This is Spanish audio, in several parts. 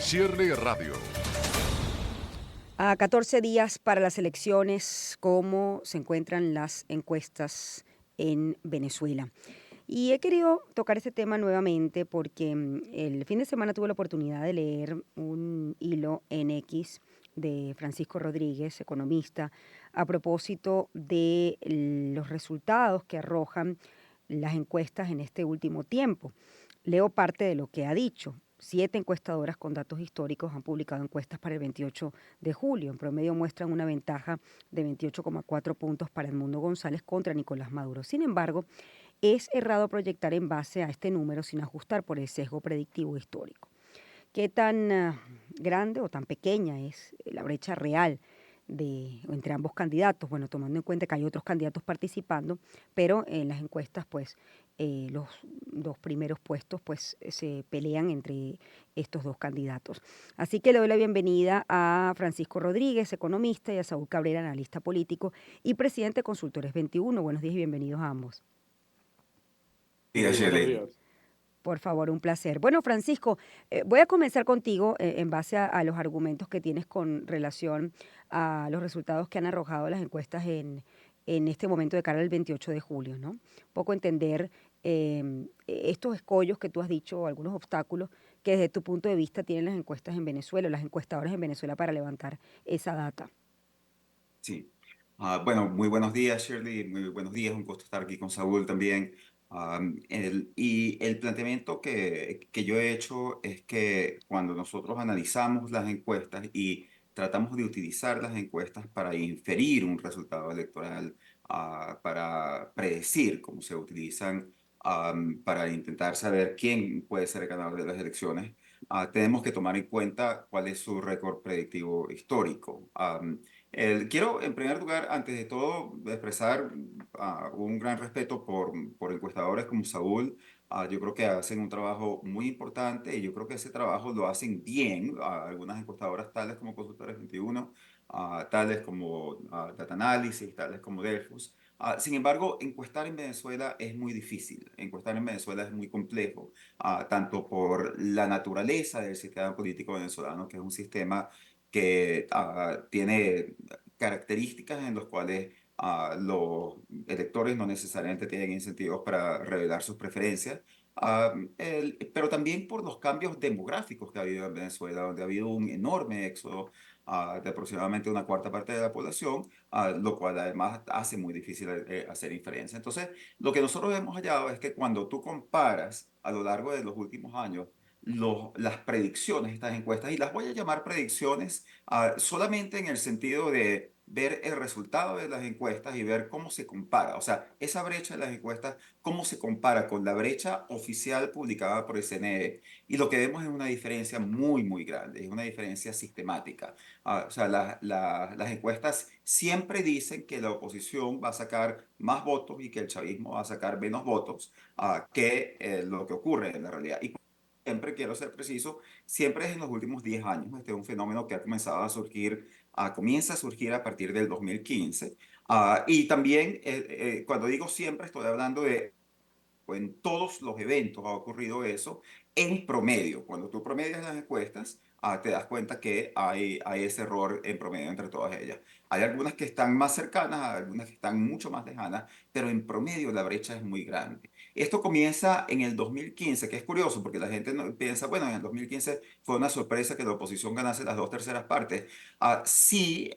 Shirley Radio. A 14 días para las elecciones, ¿cómo se encuentran las encuestas en Venezuela? Y he querido tocar este tema nuevamente porque el fin de semana tuve la oportunidad de leer un hilo en X de Francisco Rodríguez, economista, a propósito de los resultados que arrojan las encuestas en este último tiempo. Leo parte de lo que ha dicho. 7 encuestadoras con datos históricos han publicado encuestas para el 28 de julio. En promedio muestran una ventaja de 28,4 puntos para Edmundo González contra Nicolás Maduro. Sin embargo, es errado proyectar en base a este número sin ajustar por el sesgo predictivo histórico. ¿Qué tan grande o tan pequeña es la brecha real entre ambos candidatos? Bueno, tomando en cuenta que hay otros candidatos participando, pero en las encuestas, pues, los dos primeros puestos, pues, se pelean entre estos dos candidatos. Así que le doy la bienvenida a Francisco Rodríguez, economista, y a Saúl Cabrera, analista político y presidente de Consultores 21. Buenos días y bienvenidos a ambos. Mira, Muy buenos Shirley, días. Por favor, un placer. Bueno, Francisco, voy a comenzar contigo en base a los argumentos que tienes con relación a los resultados que han arrojado las encuestas en este momento de cara al 28 de julio, ¿no? Un poco entender estos escollos que tú has dicho, o algunos obstáculos que desde tu punto de vista tienen las encuestas en Venezuela, las encuestadoras en Venezuela para levantar esa data. sí. Bueno, muy buenos días, Shirley. Muy buenos días. Un gusto estar aquí con Saúl también. Y el planteamiento que yo he hecho es que cuando nosotros analizamos las encuestas y tratamos de utilizar las encuestas para inferir un resultado electoral, para predecir cómo se utilizan, para intentar saber quién puede ser el ganador de las elecciones, tenemos que tomar en cuenta cuál es su récord predictivo histórico. Quiero, en primer lugar, antes de todo, expresar un gran respeto por encuestadores como Saúl. Yo creo que hacen un trabajo muy importante y yo creo que ese trabajo lo hacen bien. Algunas encuestadoras tales como Consultores 21, tales como Data Analysis, tales como Delfos. Sin embargo, encuestar en Venezuela es muy difícil. Encuestar en Venezuela es muy complejo, tanto por la naturaleza del sistema político venezolano, que es un sistema que tiene características en las cuales los electores no necesariamente tienen incentivos para revelar sus preferencias, pero también por los cambios demográficos que ha habido en Venezuela, donde ha habido un enorme éxodo de aproximadamente una cuarta parte de la población, lo cual además hace muy difícil hacer inferencia. Entonces, lo que nosotros hemos hallado es que cuando tú comparas a lo largo de los últimos años, las predicciones, estas encuestas, y las voy a llamar predicciones solamente en el sentido de ver el resultado de las encuestas y ver cómo se compara. O sea, esa brecha de las encuestas, cómo se compara con la brecha oficial publicada por el CNE. Y lo que vemos es una diferencia muy, muy grande, es una diferencia sistemática. O sea, las encuestas siempre dicen que la oposición va a sacar más votos y que el chavismo va a sacar menos votos que lo que ocurre en la realidad. Y siempre quiero ser preciso, siempre es en los últimos 10 años. Este es un fenómeno que ha comenzado a surgir, comienza a surgir a partir del 2015. Y también, cuando digo siempre, estoy hablando de en todos los eventos ha ocurrido eso, en promedio. Cuando tú promedias las encuestas, te das cuenta que hay ese error en promedio entre todas ellas. Hay algunas que están más cercanas, algunas que están mucho más lejanas, pero en promedio la brecha es muy grande. Esto comienza en el 2015, que es curioso porque la gente no, piensa, bueno, en el 2015 fue una sorpresa que la oposición ganase las dos terceras partes. Sí,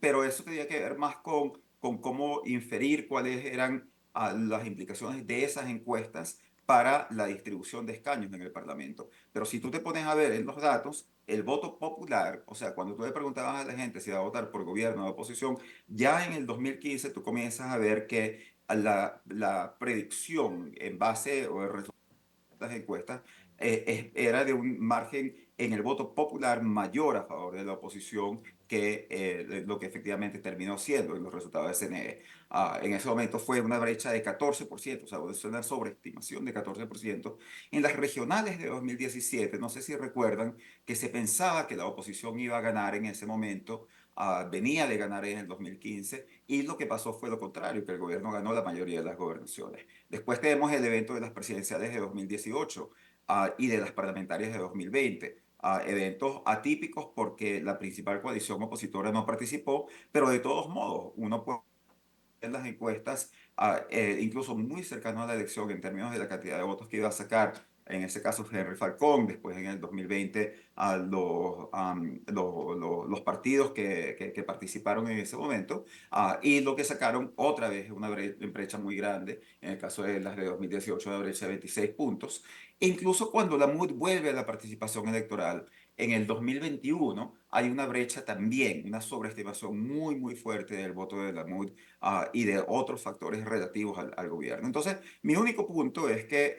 pero eso tenía que ver más con cómo inferir cuáles eran las implicaciones de esas encuestas para la distribución de escaños en el Parlamento. Pero si tú te pones a ver en los datos, el voto popular, o sea, cuando tú le preguntabas a la gente si va a votar por gobierno o oposición, ya en el 2015 tú comienzas a ver que la predicción en base o el resultado las encuestas, era de un margen en el voto popular mayor a favor de la oposición que lo que efectivamente terminó siendo en los resultados de CNE. En ese momento fue una brecha de 14%, o sea, es una sobreestimación de 14%. En las regionales de 2017, no sé si recuerdan que se pensaba que la oposición iba a ganar en ese momento, venía de ganar en el 2015, y lo que pasó fue lo contrario, que el gobierno ganó la mayoría de las gobernaciones. Después tenemos el evento de las presidenciales de 2018 y de las parlamentarias de 2020. eventos atípicos porque la principal coalición opositora no participó, pero de todos modos, uno puede en las encuestas, incluso muy cercano a la elección en términos de la cantidad de votos que iba a sacar, en ese caso Henry Falcón, después en el 2020 a los partidos que participaron en ese momento, y lo que sacaron otra vez una brecha muy grande, en el caso de las de 2018, una brecha de 26 puntos. E incluso cuando la MUD vuelve a la participación electoral, en el 2021 hay una brecha también, una sobreestimación muy, muy fuerte del voto de la MUD y de otros factores relativos al gobierno. Entonces, mi único punto es que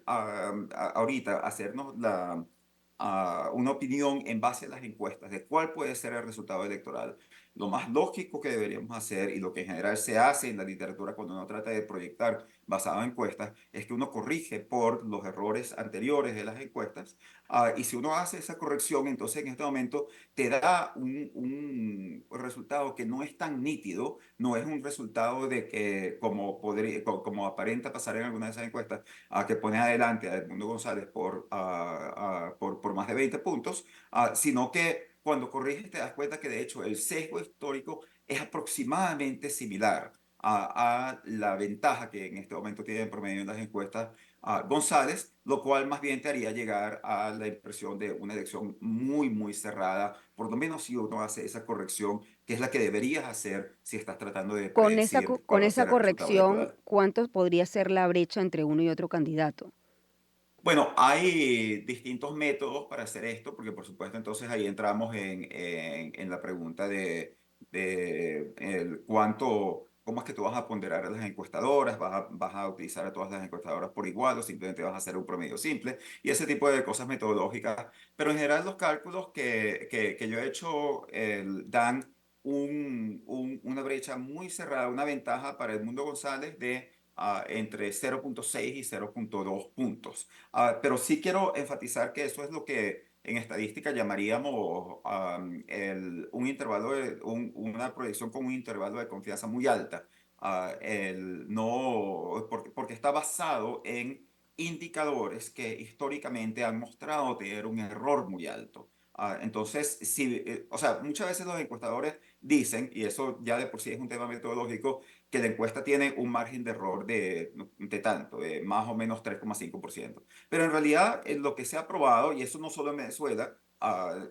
ahorita hacernos una opinión en base a las encuestas de cuál puede ser el resultado electoral. Lo más lógico que deberíamos hacer y lo que en general se hace en la literatura cuando uno trata de proyectar basado en encuestas es que uno corrige por los errores anteriores de las encuestas. Y si uno hace esa corrección, entonces en este momento te da un resultado que no es tan nítido, no es un resultado de que como aparenta pasar en alguna de esas encuestas, que pone adelante a Edmundo González por más de 20 puntos, sino que cuando corriges te das cuenta que de hecho el sesgo histórico es aproximadamente similar a la ventaja que en este momento tiene en promedio en las encuestas González, lo cual más bien te haría llegar a la impresión de una elección muy, muy cerrada, por lo menos si uno hace esa corrección, que es la que deberías hacer si estás tratando de predecir Con cuál va a esa ser el resultado corrección, electoral. ¿cuánto podría ser la brecha entre uno y otro candidato? Bueno, hay distintos métodos para hacer esto, porque por supuesto entonces ahí entramos en la pregunta de el cuánto, cómo es que tú vas a ponderar a las encuestadoras, vas a utilizar a todas las encuestadoras por igual o simplemente vas a hacer un promedio simple y ese tipo de cosas metodológicas. Pero en general los cálculos que yo he hecho dan una brecha muy cerrada, una ventaja para Edmundo González de entre 0,6 y 0,2 puntos. Pero sí quiero enfatizar que eso es lo que en estadística llamaríamos un intervalo una proyección con un intervalo de confianza muy alta. No, porque está basado en indicadores que históricamente han mostrado tener un error muy alto. Entonces, sí, o sea, muchas veces los encuestadores dicen, y eso ya de por sí es un tema metodológico, que la encuesta tiene un margen de error de tanto, de más o menos 3,5%. Pero en realidad lo que se ha probado, y eso no solo en Venezuela,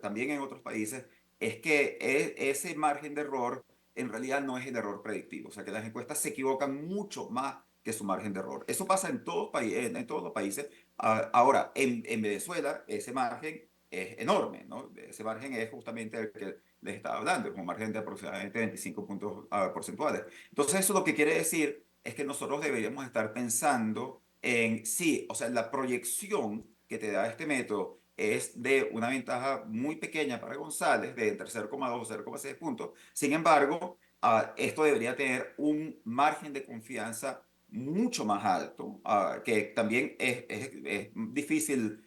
también en otros países, es que ese margen de error en realidad no es el error predictivo. O sea, que las encuestas se equivocan mucho más que su margen de error. Eso pasa en todos los países. Ahora, en Venezuela, ese margen es enorme, ¿no? Ese margen es justamente el que les estaba hablando, es un margen de aproximadamente 25 puntos porcentuales. Entonces, eso lo que quiere decir es que nosotros deberíamos estar pensando en sí, o sea, la proyección que te da este método es de una ventaja muy pequeña para González, de entre 0,2 o 0,6 puntos. Sin embargo, esto debería tener un margen de confianza mucho más alto, que también es difícil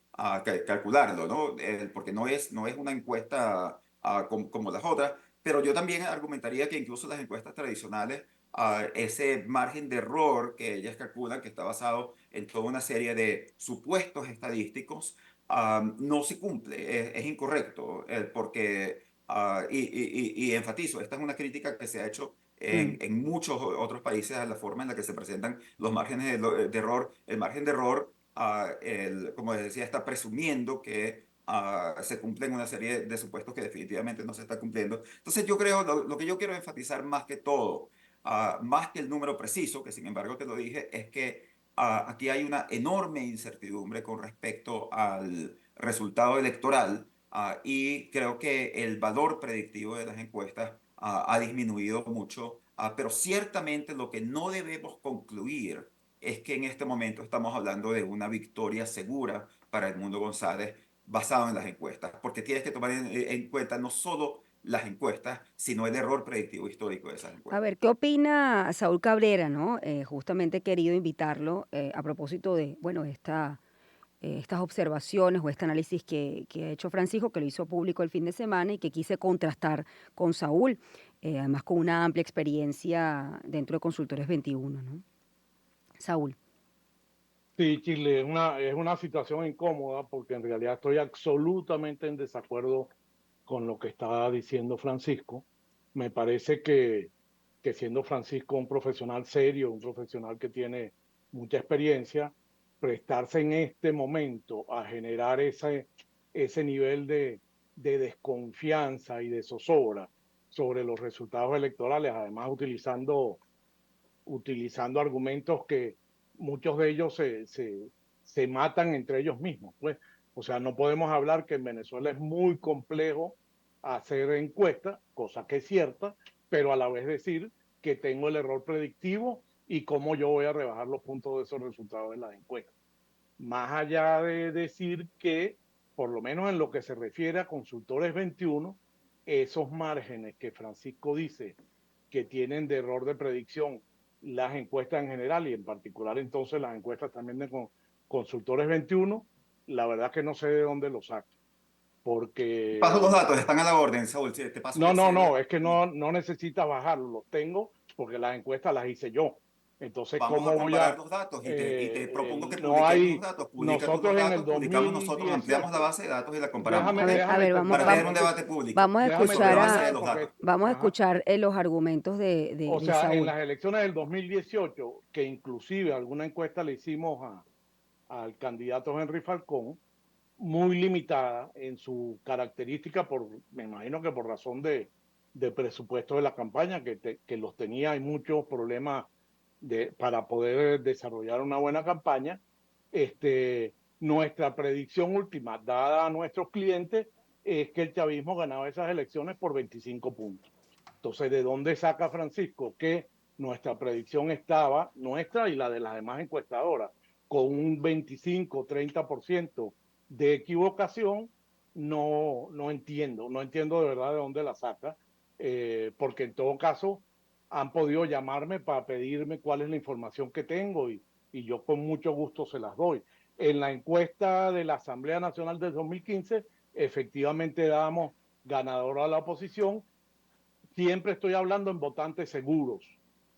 calcularlo, ¿no? Porque no es una encuesta como las otras, pero yo también argumentaría que incluso las encuestas tradicionales, ese margen de error que ellas calculan, que está basado en toda una serie de supuestos estadísticos, no se cumple, es incorrecto, porque, y enfatizo, esta es una crítica que se ha hecho Mm. en muchos otros países a la forma en la que se presentan los márgenes de error. El margen de error, como les decía, está presumiendo que se cumplen una serie de supuestos que definitivamente no se está cumpliendo. Entonces yo creo, lo que yo quiero enfatizar más que todo, más que el número preciso, que sin embargo te lo dije, es que aquí hay una enorme incertidumbre con respecto al resultado electoral, y creo que el valor predictivo de las encuestas ha disminuido mucho, pero ciertamente lo que no debemos concluir es que en este momento estamos hablando de una victoria segura para Edmundo González basado en las encuestas, porque tienes que tomar en cuenta no solo las encuestas, sino el error predictivo histórico de esas A encuestas. ver, ¿qué opina Saúl Cabrera, no? Justamente he querido invitarlo a propósito de, bueno, estas observaciones o este análisis que ha hecho Francisco, que lo hizo público el fin de semana y que quise contrastar con Saúl, además con una amplia experiencia dentro de Consultores 21, ¿no? Saúl. Sí, Chile, es una situación incómoda porque en realidad estoy absolutamente en desacuerdo con lo que estaba diciendo Francisco. Me parece que siendo Francisco un profesional serio, un profesional que tiene mucha experiencia, prestarse en este momento a generar ese nivel de desconfianza y de zozobra sobre los resultados electorales, además utilizando argumentos que muchos de ellos se matan entre ellos mismos, pues. O sea, no podemos hablar que en Venezuela es muy complejo hacer encuestas, cosa que es cierta, pero a la vez decir que tengo el error predictivo y cómo yo voy a rebajar los puntos de esos resultados de las encuestas. Más allá de decir que, por lo menos en lo que se refiere a Consultores 21, esos márgenes que Francisco dice que tienen de error de predicción las encuestas en general y en particular entonces las encuestas también de Consultores 21, la verdad que no sé de dónde lo saca, Paso porque los datos, están a la orden, Saúl. Sí, te paso el no, no, Excel. no, es que no necesitas bajarlo, los tengo porque las encuestas las hice yo. Entonces, Vamos a ¿cómo voy comparar a...? los datos y te propongo que No publiquemos los hay... datos. Publica tú los Nosotros en el datos, publicamos nosotros, ampliamos la 2018, base de datos y la comparamos, déjame, ¿ok? A déjame ver, Para terminar, tener un es que debate público vamos a déjame sobre la escuchar base de terminar los porque, datos. vamos a ajá, escuchar los argumentos o de sea, en Saúl. las elecciones del 2018, que inclusive alguna encuesta le hicimos al candidato Henry Falcón, muy limitada en su característica, me imagino que por razón de presupuesto de la campaña, que los tenía, hay muchos problemas para poder desarrollar una buena campaña. Nuestra predicción última, dada a nuestros clientes, es que el chavismo ganaba esas elecciones por 25 puntos. Entonces, ¿de dónde saca Francisco que nuestra predicción estaba, nuestra y la de las demás encuestadoras, con un 25-30% de equivocación? No entiendo de verdad de dónde la saca, porque en todo caso han podido llamarme para pedirme cuál es la información que tengo y yo con mucho gusto se las doy. En la encuesta de la Asamblea Nacional del 2015, efectivamente dábamos ganadora a la oposición. Siempre estoy hablando en votantes seguros,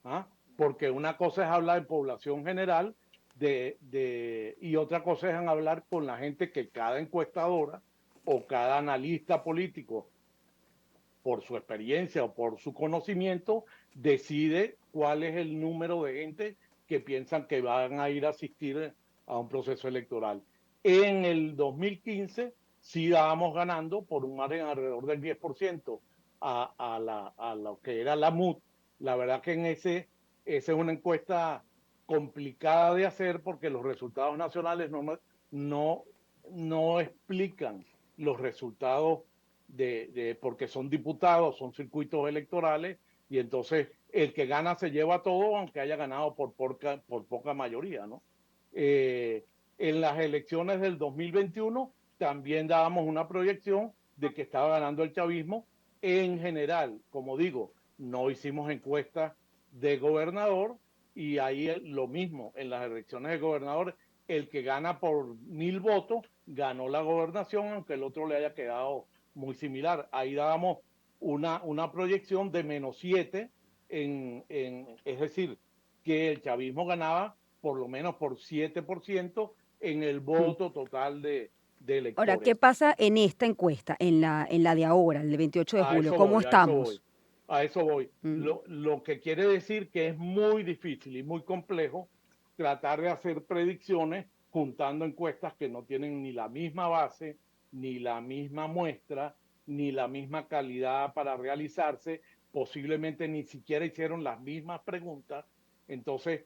¿ah? Porque una cosa es hablar en población general y otra cosa es hablar con la gente que cada encuestadora o cada analista político, por su experiencia o por su conocimiento, decide cuál es el número de gente que piensan que van a ir a asistir a un proceso electoral. En el 2015 sí dábamos ganando por un margen alrededor del 10% a lo que era la MUD. La verdad que esa es una encuesta complicada de hacer porque los resultados nacionales no, no explican los resultados porque son diputados, son circuitos electorales, y entonces el que gana se lleva todo, aunque haya ganado por poca mayoría, ¿no? Eh, en las elecciones del 2021 también dábamos una proyección de que estaba ganando el chavismo en general. Como digo, no hicimos encuestas de gobernador y ahí lo mismo, en las elecciones de gobernador, el que gana por 1.000 votos ganó la gobernación, aunque el otro le haya quedado muy similar. Ahí dábamos una proyección de -7, es decir, que el chavismo ganaba por lo menos por 7% en el Mm. voto total de Ahora, ¿qué electores. pasa en esta encuesta, en la de ahora, el de 28 de A julio? eso ¿Cómo voy, a eso estamos? voy, a eso voy. Mm. Lo que quiere decir que es muy difícil y muy complejo tratar de hacer predicciones juntando encuestas que no tienen ni la misma base, ni la misma muestra, ni la misma calidad para realizarse, posiblemente ni siquiera hicieron las mismas preguntas. Entonces,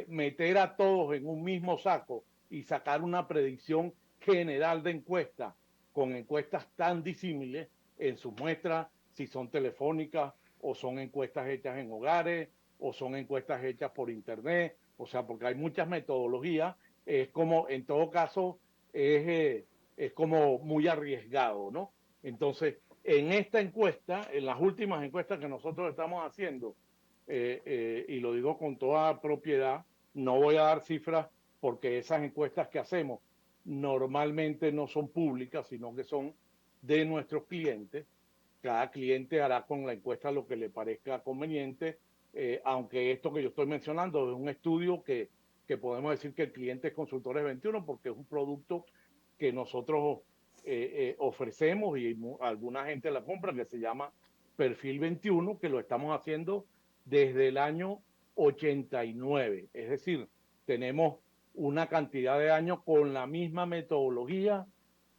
meter a todos en un mismo saco y sacar una predicción general de encuesta con encuestas tan disímiles en sus muestras, si son telefónicas o son encuestas hechas en hogares o son encuestas hechas por internet, o sea, porque hay muchas metodologías, es como, en todo caso, es como muy arriesgado, ¿no? Entonces, en esta encuesta, en las últimas encuestas que nosotros estamos haciendo, y lo digo con toda propiedad, no voy a dar cifras porque esas encuestas que hacemos normalmente no son públicas, sino que son de nuestros clientes. Cada cliente hará con la encuesta lo que le parezca conveniente, aunque esto que yo estoy mencionando es un estudio que podemos decir que el cliente es Consultores 21 porque es un producto que nosotros ofrecemos y alguna gente la compra, que se llama Perfil 21, que lo estamos haciendo desde el año 89. Es decir, tenemos una cantidad de años con la misma metodología,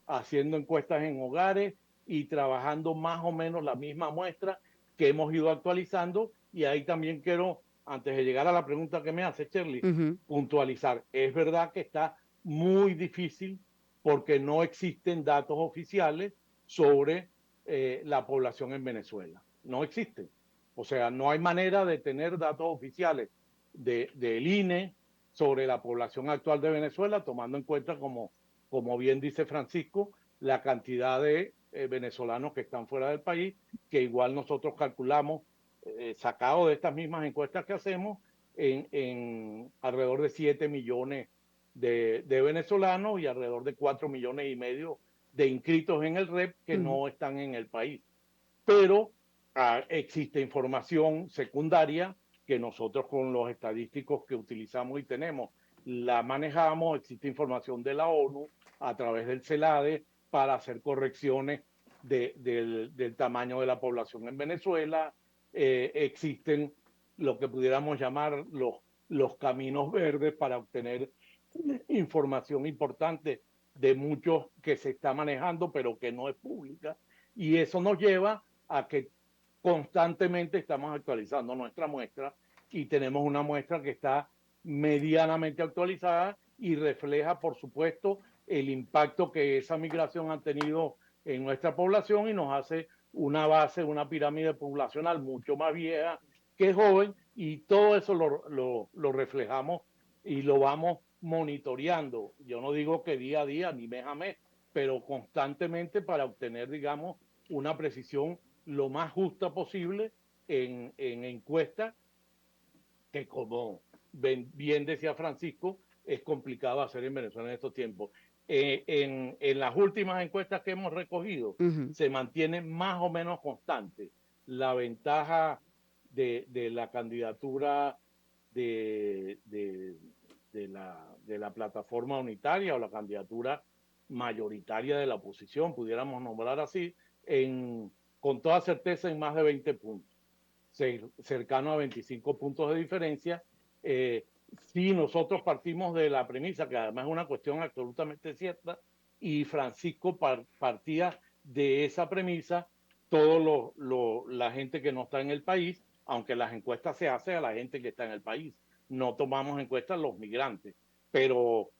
haciendo encuestas en hogares y trabajando más o menos la misma muestra que hemos ido actualizando. Y ahí también quiero, antes de llegar a la pregunta que me hace Shirley, Ujú. puntualizar. Es verdad que está muy difícil porque no existen datos oficiales sobre la población en Venezuela. No existen. O sea, no hay manera de tener datos oficiales del INE sobre la población actual de Venezuela, tomando en cuenta, como bien dice Francisco, la cantidad de venezolanos que están fuera del país, que igual nosotros calculamos, sacado de estas mismas encuestas que hacemos, en alrededor de 7 millones de venezolanos y alrededor de 4 millones y medio de inscritos en el REP que Ujú. no están en el país. Pero existe información secundaria que nosotros con los estadísticos que utilizamos y tenemos la manejamos. Existe información de la ONU a través del CELADE para hacer correcciones del tamaño de la población en Venezuela. Existen lo que pudiéramos llamar los caminos verdes para obtener información importante de muchos que se está manejando, pero que no es pública. Y eso nos lleva a que constantemente estamos actualizando nuestra muestra y tenemos una muestra que está medianamente actualizada y refleja, por supuesto, el impacto que esa migración ha tenido en nuestra población y nos hace una base, una pirámide poblacional mucho más vieja que joven, y todo eso lo reflejamos y lo vamos monitoreando. Yo no digo que día a día ni mes a mes, pero constantemente para obtener, digamos, una precisión lo más justa posible en encuestas que, como bien decía Francisco, es complicado hacer en Venezuela en estos tiempos. En las últimas encuestas que hemos recogido, Ujú. se mantiene más o menos constante la ventaja de la candidatura de, de, de la plataforma unitaria o la candidatura mayoritaria de la oposición, pudiéramos nombrar así, con toda certeza en más de 20 puntos, cercano a 25 puntos de diferencia. Eh, si nosotros partimos de la premisa, que además es una cuestión absolutamente cierta, y Francisco partía de esa premisa, la gente que no está en el país, aunque las encuestas se hacen a la gente que está en el país, no tomamos encuestas a los migrantes, pero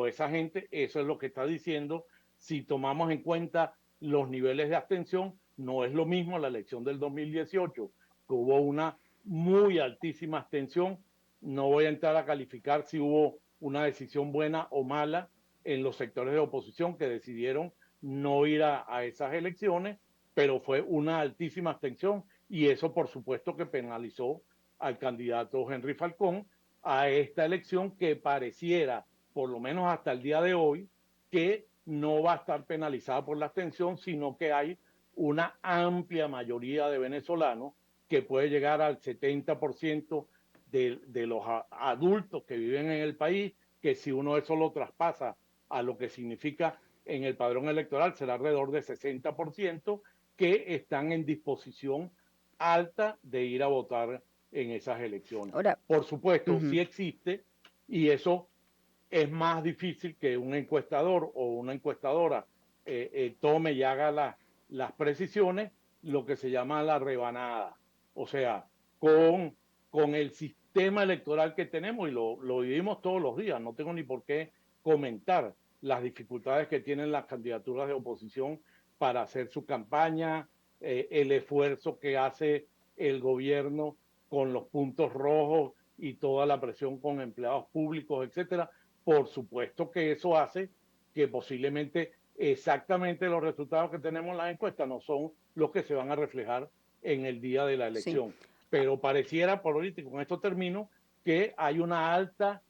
esa gente, eso es lo que está diciendo. Si tomamos en cuenta los niveles de abstención, no es lo mismo la elección del 2018, que hubo una muy altísima abstención. No voy a entrar a calificar si hubo una decisión buena o mala en los sectores de oposición que decidieron no ir a esas elecciones, pero fue una altísima abstención y eso por supuesto que penalizó al candidato Henry Falcón a esta elección, que pareciera, por lo menos hasta el día de hoy, que no va a estar penalizada por la abstención, sino que hay una amplia mayoría de venezolanos que puede llegar al 70% de los adultos que viven en el país, que si uno eso lo traspasa a lo que significa en el padrón electoral, será alrededor de 60%, que están en disposición alta de ir a votar en esas elecciones. Ahora, Por supuesto, ujú. sí existe, y eso es más difícil que un encuestador o una encuestadora tome y haga las precisiones, lo que se llama la rebanada. O sea, con el sistema electoral que tenemos, y lo vivimos todos los días, no tengo ni por qué comentar las dificultades que tienen las candidaturas de oposición para hacer su campaña, el esfuerzo que hace el gobierno con los puntos rojos y toda la presión con empleados públicos, etcétera. Por supuesto que eso hace que posiblemente exactamente los resultados que tenemos en las encuestas no son los que se van a reflejar en el día de la Sí. elección. Pero pareciera, por ahorita, y con esto termino, que hay una alta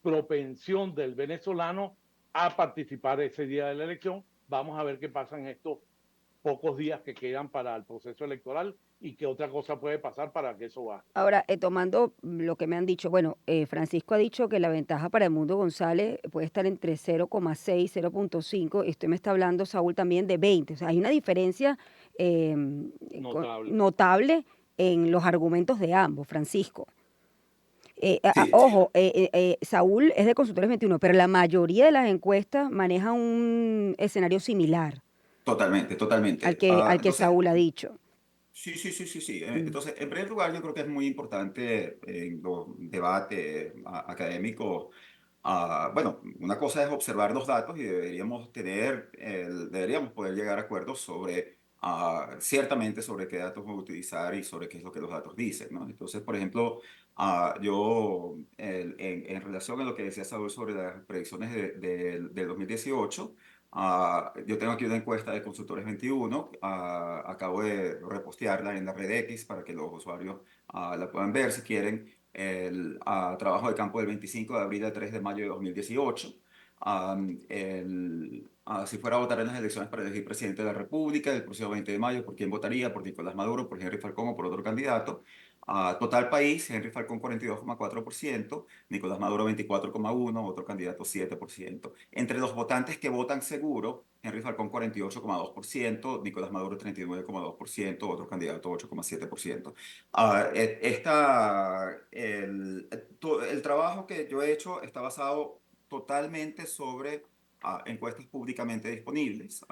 propensión del venezolano a participar ese día de la elección. Vamos a ver qué pasa en estos pocos días que quedan para el proceso electoral y qué otra cosa puede pasar para que eso baje. Ahora, tomando lo que me han dicho, bueno, Francisco ha dicho que la ventaja para el Mundo González puede estar entre 0,6, 0,5, y usted me está hablando, Saúl, también de 20. O sea, hay una diferencia Notable. notable en los argumentos de ambos, Francisco. Sí, Ojo, Saúl es de Consultores 21, pero la mayoría de las encuestas manejan un escenario similar totalmente, al totalmente. que Entonces, Saúl ha dicho. sí, sí, sí, sí, sí. Mm. Entonces, en primer lugar, yo creo que es muy importante en los debates académicos. Bueno, una cosa es observar los datos y deberíamos poder llegar a acuerdos sobre, ciertamente, sobre qué datos utilizar y sobre qué es lo que los datos dicen, ¿no? Entonces, por ejemplo, en relación a lo que decía Saúl sobre las predicciones del 2018. Yo tengo aquí una encuesta de Consultores 21. Acabo de repostearla en la red X para que los usuarios la puedan ver si quieren. El trabajo de campo del 25 de abril al 3 de mayo de 2018. Si fuera a votar en las elecciones para elegir presidente de la República el próximo 20 de mayo, ¿por quién votaría? ¿Por Nicolás Maduro, por Henry Falcón o por otro candidato? Total país, Henry Falcón 42,4%, Nicolás Maduro 24,1%, otro candidato 7%. Entre los votantes que votan seguro, Henry Falcón 48,2%, Nicolás Maduro 39,2%, otro candidato 8,7%. El trabajo que yo he hecho está basado totalmente sobre encuestas públicamente disponibles.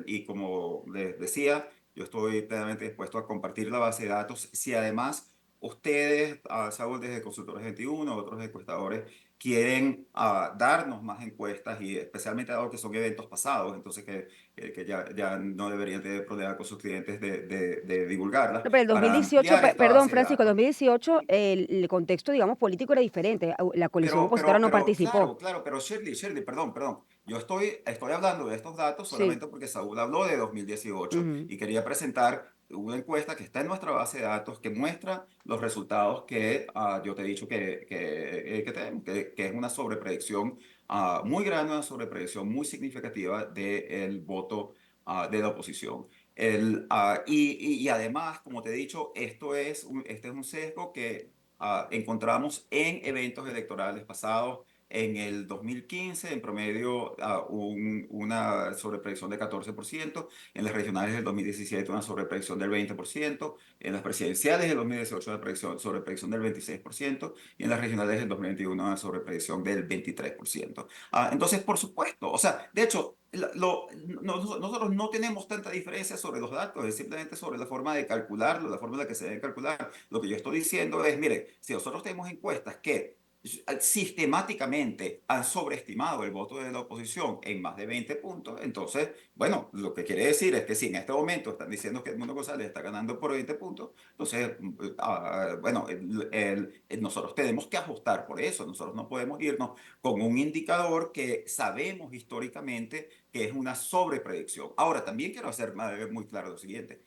Y como les decía, yo estoy plenamente dispuesto a compartir la base de datos. Si además ustedes, Saúl, desde Consultores 21, otros encuestadores, quieren darnos más encuestas, y especialmente dado que son eventos pasados, entonces que ya no deberían tener problema con sus clientes de divulgarlas, No, pero el para 2018, ampliar esta perdón, base de Francisco, el datos. 2018 el contexto, digamos, político era diferente. La coalición opositora no participó. Claro, claro, pero Shirley, perdón. Yo estoy hablando de estos datos Sí. solamente porque Saúl habló de 2018 Ujú. y quería presentar una encuesta que está en nuestra base de datos que muestra los resultados que yo te he dicho que tenemos, que es una sobrepredicción muy grande, una sobrepredicción muy significativa del voto de la oposición. Y además, como te he dicho, este es un sesgo que encontramos en eventos electorales pasados. En el 2015, en promedio, una sobrepredicción de 14%, en las regionales del 2017 una sobrepredicción del 20%, en las presidenciales del 2018 una sobrepredicción del 26%, y en las regionales del 2021 una sobrepredicción del 23%. Entonces, por supuesto, o sea, de hecho, nosotros no tenemos tanta diferencia sobre los datos, es simplemente sobre la forma de calcularlo, la forma en la que se debe calcular. Lo que yo estoy diciendo es, mire, si nosotros tenemos encuestas que sistemáticamente han sobreestimado el voto de la oposición en más de 20 puntos, entonces, bueno, lo que quiere decir es que si en este momento están diciendo que Edmundo González está ganando por 20 puntos, entonces, bueno, nosotros tenemos que ajustar por eso. Nosotros no podemos irnos con un indicador que sabemos históricamente que es una sobrepredicción. Ahora, también quiero hacer muy claro lo siguiente.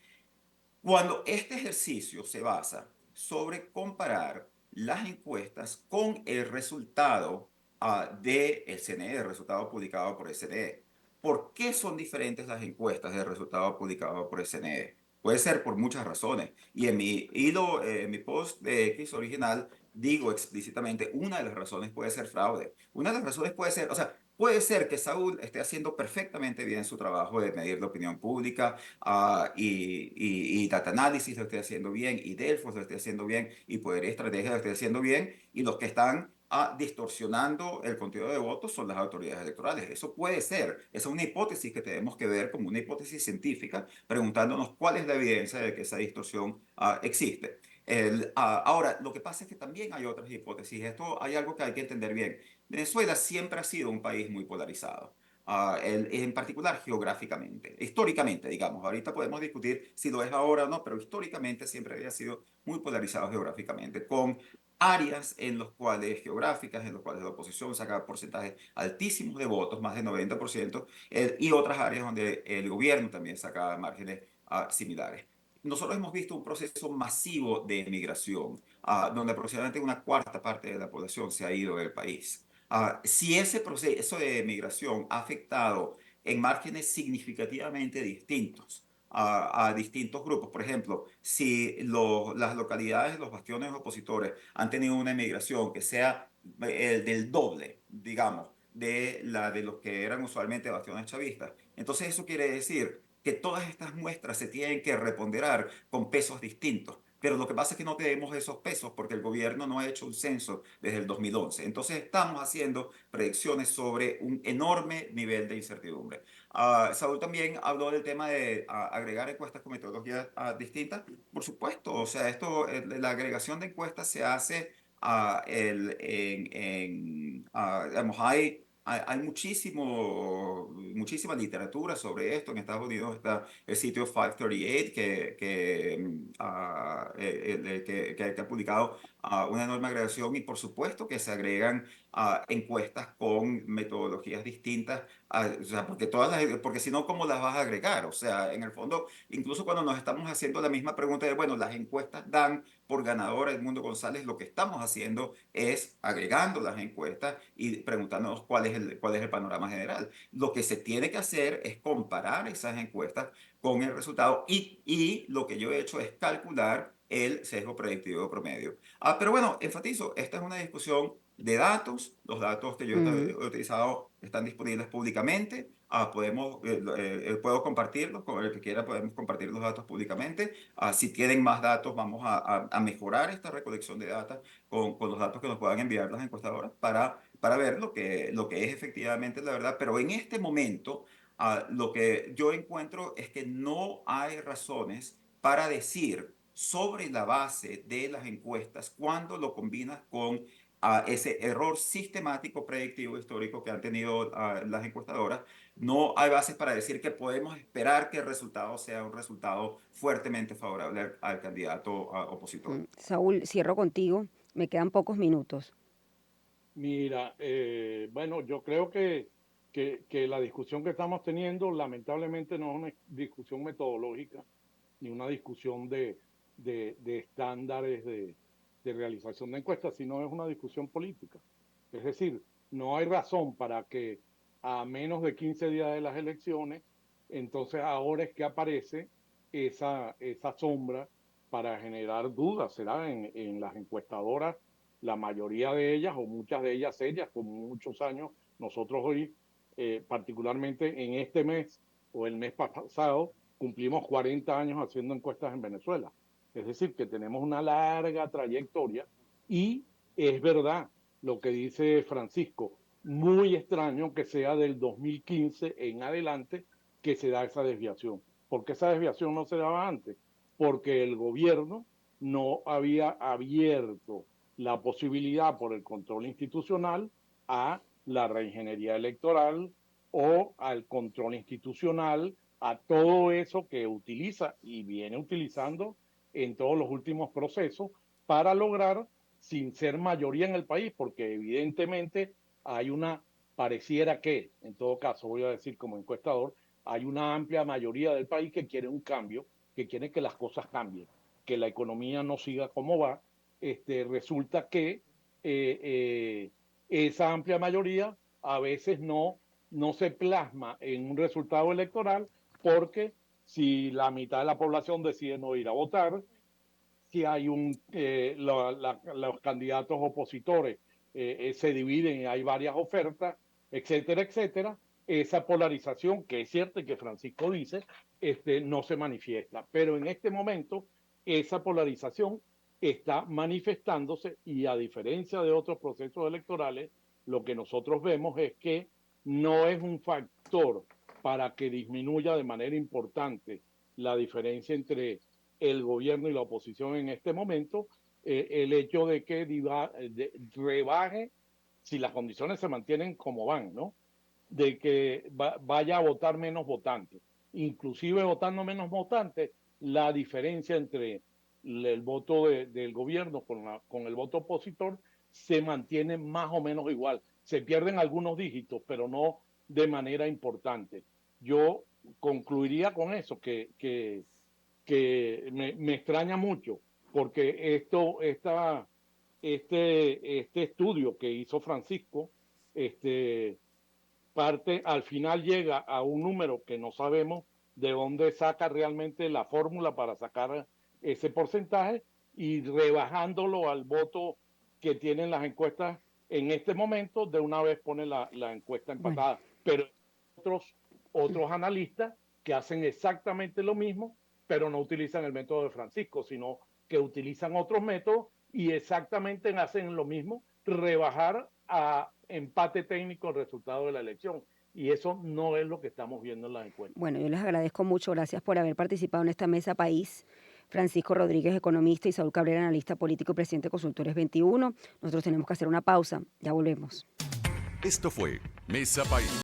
Cuando este ejercicio se basa sobre comparar las encuestas con el resultado del CNE, el resultado publicado por el CNE, ¿por qué son diferentes las encuestas del resultado publicado por el CNE? Puede ser por muchas razones. Y en mi hilo, en mi post de X original, digo explícitamente, una de las razones puede ser fraude. Una de las razones puede ser, o sea, puede ser que Saúl esté haciendo perfectamente bien su trabajo de medir la opinión pública, y Data Analysis lo esté haciendo bien, y Delfos lo esté haciendo bien, y Poder y Estrategia lo esté haciendo bien, y los que están distorsionando el contenido de votos son las autoridades electorales. Eso puede ser, esa es una hipótesis que tenemos que ver como una hipótesis científica, preguntándonos cuál es la evidencia de que esa distorsión existe. Ahora, lo que pasa es que también hay otras hipótesis. Esto hay algo que hay que entender bien. Venezuela siempre ha sido un país muy polarizado. En particular geográficamente, históricamente, digamos. Ahorita podemos discutir si lo es ahora o no, pero históricamente siempre había sido muy polarizado geográficamente, con áreas en las cuales geográficas, en las cuales la oposición saca porcentajes altísimos de votos, más del 90%, y otras áreas donde el gobierno también saca márgenes similares. Nosotros hemos visto un proceso masivo de emigración, donde aproximadamente una cuarta parte de la población se ha ido del país. Si ese proceso de migración ha afectado en márgenes significativamente distintos a distintos grupos. Por ejemplo, si las localidades, los bastiones opositores han tenido una emigración que sea del doble, digamos, de la de los que eran usualmente bastiones chavistas, entonces eso quiere decir que todas estas muestras se tienen que reponderar con pesos distintos. Pero lo que pasa es que no tenemos esos pesos porque el gobierno no ha hecho un censo desde el 2011. Entonces estamos haciendo predicciones sobre un enorme nivel de incertidumbre. Saúl también habló del tema de agregar encuestas con metodologías distintas. Por supuesto, o sea, la agregación de encuestas se hace digamos, hay muchísima literatura sobre esto. En Estados Unidos está el sitio 538 que ha publicado una enorme agregación y por supuesto que se agregan encuestas con metodologías distintas, o sea, porque si no, ¿cómo las vas a agregar? O sea, en el fondo, incluso cuando nos estamos haciendo la misma pregunta de, bueno, las encuestas dan por ganadora Edmundo González, lo que estamos haciendo es agregando las encuestas y preguntándonos cuál es el panorama general. Lo que se tiene que hacer es comparar esas encuestas con el resultado y lo que yo he hecho es calcular el sesgo predictivo promedio. Pero bueno, enfatizo, esta es una discusión de datos. Los datos que yo he Mm. utilizado están disponibles públicamente. Puedo compartirlos, con el que quiera podemos compartir los datos públicamente. Si tienen más datos, vamos a mejorar esta recolección de datos con los datos que nos puedan enviar las encuestadoras para ver lo que es efectivamente la verdad. Pero en este momento, lo que yo encuentro es que no hay razones para decir sobre la base de las encuestas cuando lo combinas con ese error sistemático predictivo histórico que han tenido las encuestadoras. No hay bases para decir que podemos esperar que el resultado sea un resultado fuertemente favorable al candidato opositor. Saúl, cierro contigo. Me quedan pocos minutos. Mira, bueno, yo creo que la discusión que estamos teniendo lamentablemente no es una discusión metodológica ni una discusión de estándares de realización de encuestas, sino es una discusión política. Es decir, no hay razón para que a menos de 15 días de las elecciones, entonces ahora es que aparece esa sombra para generar dudas. Será en las encuestadoras, la mayoría de ellas o muchas de ellas serias, con muchos años. Nosotros hoy, particularmente en este mes o el mes pasado, cumplimos 40 años haciendo encuestas en Venezuela. Es decir, que tenemos una larga trayectoria y es verdad lo que dice Francisco, muy extraño que sea del 2015 en adelante que se da esa desviación. ¿Por qué esa desviación no se daba antes? Porque el gobierno no había abierto la posibilidad por el control institucional a la reingeniería electoral o al control institucional, a todo eso que utiliza y viene utilizando en todos los últimos procesos para lograr, sin ser mayoría en el país, porque evidentemente hay una, pareciera que, en todo caso voy a decir como encuestador, hay una amplia mayoría del país que quiere un cambio, que quiere que las cosas cambien, que la economía no siga como va. Resulta que eh, eh, esa amplia mayoría a veces no se plasma en un resultado electoral porque si la mitad de la población decide no ir a votar, si hay los candidatos opositores se dividen y hay varias ofertas, etcétera, etcétera, esa polarización, que es cierto y que Francisco dice, no se manifiesta. Pero en este momento, esa polarización está manifestándose y a diferencia de otros procesos electorales, lo que nosotros vemos es que no es un factor para que disminuya de manera importante la diferencia entre el gobierno y la oposición en este momento, el hecho de que rebaje, si las condiciones se mantienen como van, ¿no? De que vaya a votar menos votantes. Inclusive votando menos votantes, la diferencia entre el voto del gobierno con el voto opositor se mantiene más o menos igual. Se pierden algunos dígitos, pero no de manera importante. Yo concluiría con eso, que me extraña mucho, porque este estudio que hizo Francisco, este, parte, al final llega a un número que no sabemos de dónde saca realmente la fórmula para sacar ese porcentaje y rebajándolo al voto que tienen las encuestas en este momento, de una vez pone la encuesta Bueno, empatada. Pero otros analistas que hacen exactamente lo mismo, pero no utilizan el método de Francisco, sino que utilizan otros métodos y exactamente hacen lo mismo, rebajar a empate técnico el resultado de la elección. Y eso no es lo que estamos viendo en las encuestas. bueno, yo les agradezco mucho. Gracias por haber participado en esta mesa país. Francisco Rodríguez, economista, y Saúl Cabrera, analista político y presidente de Consultores 21. Nosotros tenemos que hacer una pausa. Ya volvemos. Esto fue Mesa País.